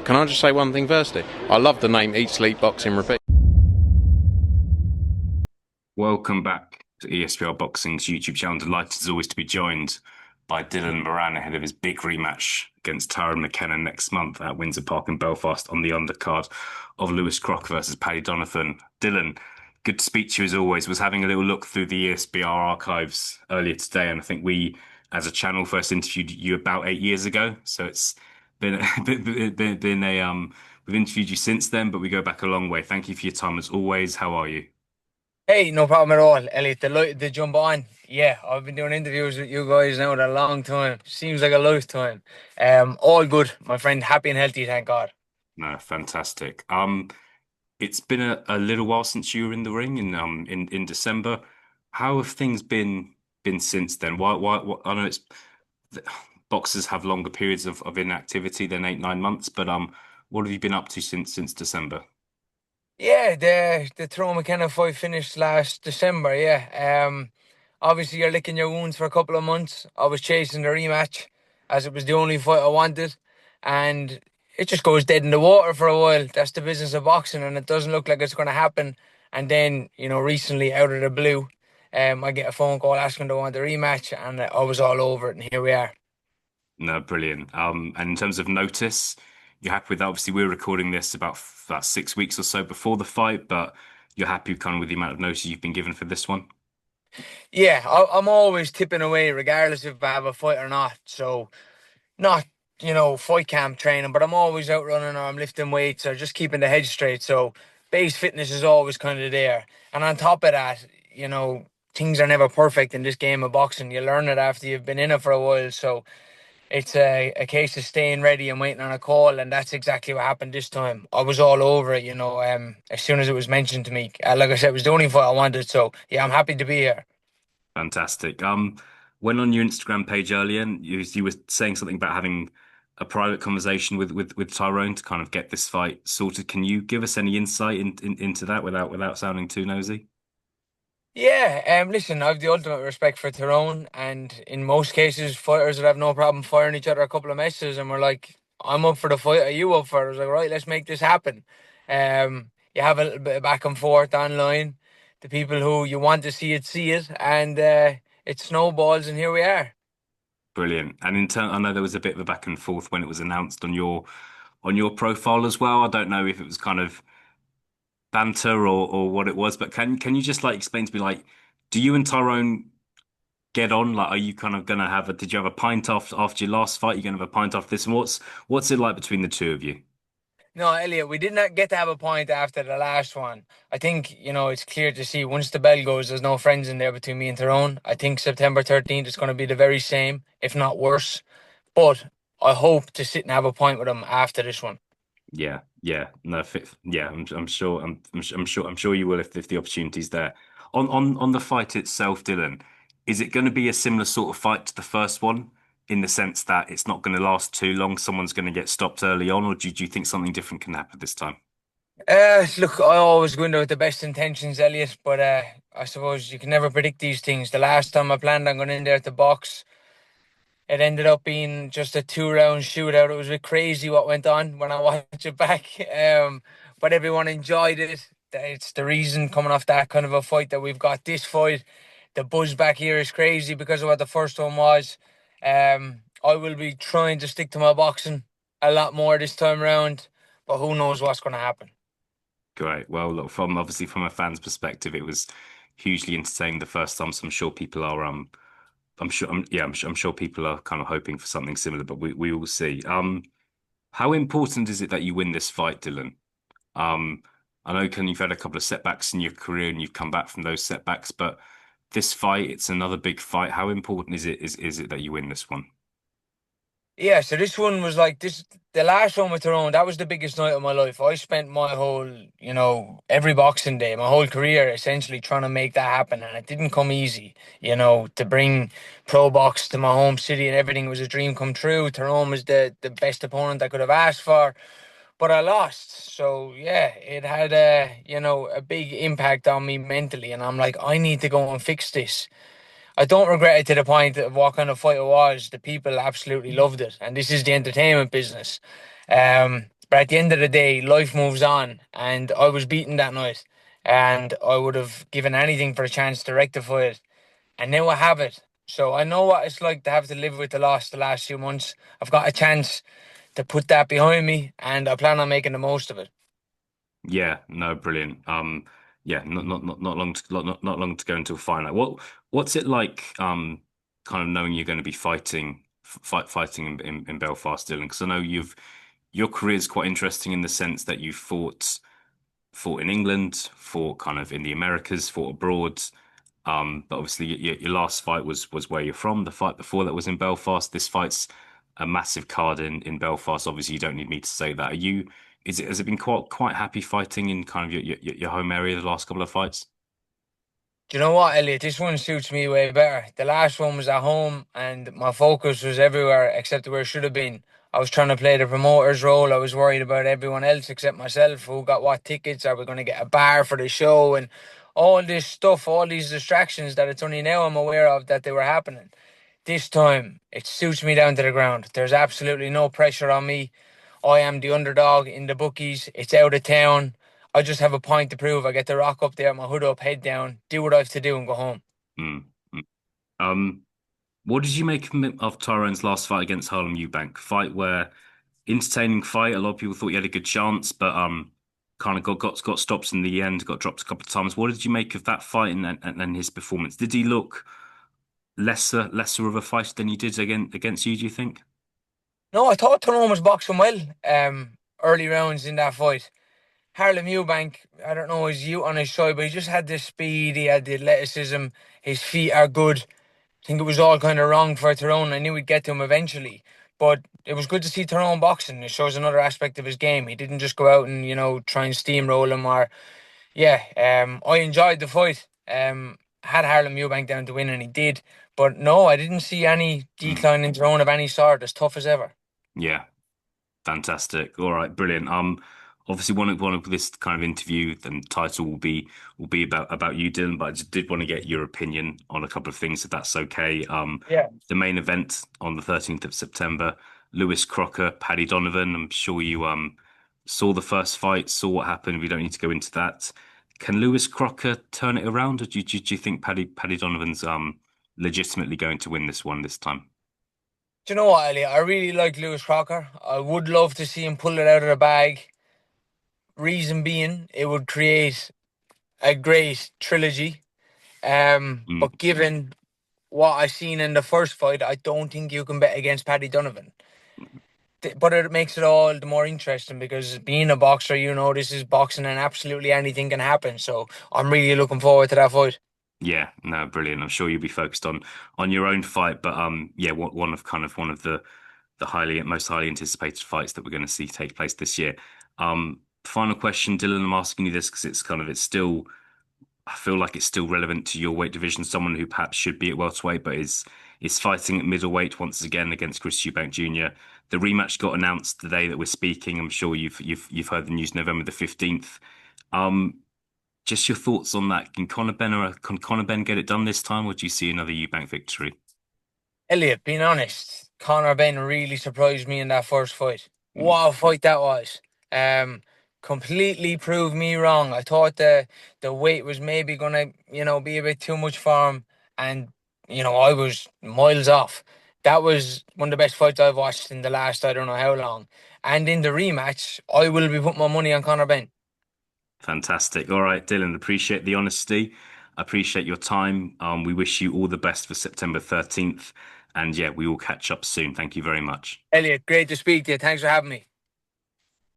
can I just say one thing firstly? I love the name Eat, Sleep, Boxing, Repeat. Welcome back to ESBR Boxing's YouTube channel. Delighted as always to be joined by Dylan Moran ahead of his big rematch against Tyrone McKenna next month at Windsor Park in Belfast on the undercard of Lewis Crock versus Paddy Donovan. Dylan, good to speak to you as always. Was having a little look through the ESBR archives earlier today, and I think we, as a channel, first interviewed you about 8 years ago. So it's been been a we've interviewed you since then, but we go back a long way. Thank you for your time as always. How are you? Hey, no problem at all, Elliot. Delighted to jump on. Yeah, I've been doing interviews with you guys now for a long time. Seems like a lifetime. All good, my friend. Happy and healthy, thank God. No, fantastic. It's been a little while since you were in the ring in December. How have things been since then? I know it's boxers have longer periods of inactivity than 8, 9 months, but what have you been up to since December? Yeah, the Tyrone McKenna fight finished last December. Yeah. Obviously you're licking your wounds for a couple of months. I was chasing the rematch as it was the only fight I wanted, and it just goes dead in the water for a while. That's the business of boxing, and it doesn't look like it's going to happen. And then recently, out of the blue, I get a phone call asking to want the rematch, and I was all over it, and here we are. No, brilliant. And in terms of notice, you're happy with that? Obviously, we're recording this about 6 weeks or so before the fight, but you're happy kind of with the amount of notice you've been given for this one? Yeah, I'm always tipping away, regardless if I have a fight or not. So not, fight camp training, but I'm always out running or I'm lifting weights or just keeping the head straight. So base fitness is always kind of there. And on top of that, things are never perfect in this game of boxing. You learn it after you've been in it for a while. So it's a case of staying ready and waiting on a call. And that's exactly what happened this time. I was all over it, as soon as it was mentioned to me. Like I said, it was the only fight I wanted. So yeah, I'm happy to be here. Fantastic. When on your Instagram page earlier, you were saying something about having a private conversation with Tyrone to kind of get this fight sorted. Can you give us any insight into that without sounding too nosy? Yeah, listen, I have the ultimate respect for Tyrone, and in most cases, fighters would have no problem firing each other a couple of messages, and we're like, I'm up for the fight, are you up for it? I was like, right, let's make this happen. You have a little bit of back and forth online. The people who you want to see it, and it snowballs, and here we are. Brilliant. And in turn, I know there was a bit of a back and forth when it was announced on your profile as well. I don't know if it was kind of banter or what it was, but can you just like explain to me like, do you and Tyrone get on? Like, are you kind of gonna have a? Did you have a pint after your last fight? You're gonna have a pint after this, and what's it like between the two of you? No, Elliot, we did not get to have a point after the last one. I think, it's clear to see once the bell goes, there's no friends in there between me and Tyrone. I think September 13th is going to be the very same, if not worse. But I hope to sit and have a point with him after this one. Yeah, yeah, no, yeah. I'm sure. I'm sure you will if the opportunity's there. On the fight itself, Dylan, is it going to be a similar sort of fight to the first one in the sense that it's not going to last too long? Someone's going to get stopped early on, or do you think something different can happen this time? Look, I always go in there with the best intentions, Elliot, but I suppose you can never predict these things. The last time I planned on going in there at the box, it ended up being just a 2 round shootout. It was a bit crazy what went on when I watched it back. But everyone enjoyed it. It's the reason coming off that kind of a fight that we've got this fight. The buzz back here is crazy because of what the first one was. I will be trying to stick to my boxing a lot more this time round, but who knows what's going to happen. Great. Well, look, from obviously from a fan's perspective, it was hugely entertaining the first time. So I'm sure people are I'm sure yeah, I'm sure people are kind of hoping for something similar, but we will see. How important is it that you win this fight, Dylan? Um, I know you've had a couple of setbacks in your career and you've come back from those setbacks, but this fight, it's another big fight. How important is it that you win this one? Yeah, so this one was like this. The last one with Tyrone, that was the biggest night of my life. I spent my whole, every boxing day, my whole career essentially trying to make that happen, and it didn't come easy. To bring pro box to my home city and everything was a dream come true. Tyrone was the best opponent I could have asked for, but I lost. So yeah, it had a big impact on me mentally, and I'm like, I need to go and fix this. I don't regret it to the point of what kind of fight it was. The people absolutely loved it, and this is the entertainment business. But at the end of the day, life moves on, and I was beaten that night, and I would have given anything for a chance to rectify it. And now I have it. So I know what it's like to have to live with the loss the last few months. I've got a chance to put that behind me, and I plan on making the most of it. Yeah, no, brilliant. Yeah, not long to not long to go until final. What's it like? Kind of knowing you're going to be fighting in Belfast, Dylan. Because I know your career is quite interesting in the sense that you fought in England, fought kind of in the Americas, fought abroad. But obviously your last fight was where you're from. The fight before that was in Belfast. This fight's a massive card in Belfast. Obviously, you don't need me to say that. Has it been quite happy fighting in kind of your home area the last couple of fights? Do you know what, Elliot? This one suits me way better. The last one was at home, and my focus was everywhere except where it should have been. I was trying to play the promoter's role. I was worried about everyone else except myself. Who got what tickets? Are we going to get a bar for the show? And all this stuff, all these distractions that it's only now I'm aware of that they were happening. This time, it suits me down to the ground. There's absolutely no pressure on me. I am the underdog in the bookies. It's out of town. I just have a point to prove. I get to rock up there, my hood up, head down, do what I have to do, and go home. Mm, mm. Um, what did you make of Tyrone's last fight against Harlem Eubank? Fight where entertaining fight. A lot of people thought he had a good chance, but kind of got stops in the end, got dropped a couple of times. What did you make of that fight and his performance? Did he look lesser of a fighter than he did against you, do you think? No, I thought Tyrone was boxing well. Early rounds in that fight. Harlem Eubank, I don't know his youth on his side, but he just had the speed. He had the athleticism. His feet are good. I think it was all kind of wrong for Tyrone. I knew we'd get to him eventually, but it was good to see Tyrone boxing. It shows another aspect of his game. He didn't just go out and try and steamroll him or yeah. I enjoyed the fight. Had Harlem Eubank down to win, and he did. But no, I didn't see any Mm. decline in Tyrone of any sort. As tough as ever. Yeah, fantastic. All right, brilliant. Obviously one of this kind of interview and title will be about you, Dylan, but I just did want to get your opinion on a couple of things, if that's okay. Yeah. The main event on the 13th of September, Lewis Crocker, Paddy Donovan. I'm sure you saw the first fight, saw what happened. We don't need to go into that. Can Lewis Crocker turn it around, or do you think Paddy Donovan's legitimately going to win this one this time? Do you know what, Elliot? I really like Lewis Crocker. I would love to see him pull it out of the bag. Reason being, it would create a great trilogy. Mm, But given what I seen in the first fight, I don't think you can bet against Paddy Donovan. But it makes it all the more interesting because being a boxer, this is boxing and absolutely anything can happen. So I'm really looking forward to that fight. yeah, no, brilliant. I'm sure you'll be focused on your own fight, but yeah, one of the most highly anticipated fights that we're going to see take place this year. Final question, Dylan. I'm asking you this because it's still I feel like it's still relevant to your weight division. Someone who perhaps should be at welterweight, but is fighting at middleweight once again against Chris Eubank Jr. The rematch got announced the day that we're speaking. I'm sure you've heard the news, November the 15th. Um, just your thoughts on that. Can Conor Ben get it done this time, or do you see another Eubank victory? Elliot, being honest, Conor Ben really surprised me in that first fight. Mm, What a fight that was. Um, Completely proved me wrong. I thought the weight was maybe gonna, be a bit too much for him, and I was miles off. That was one of the best fights I've watched in the last I don't know how long. And in the rematch, I will be putting my money on Conor Ben. fantastic. All right, Dylan, appreciate the honesty. Appreciate your time. We wish you all the best for September 13th. And yeah, we will catch up soon. Thank you very much. Elliot, great to speak to you. Thanks for having me.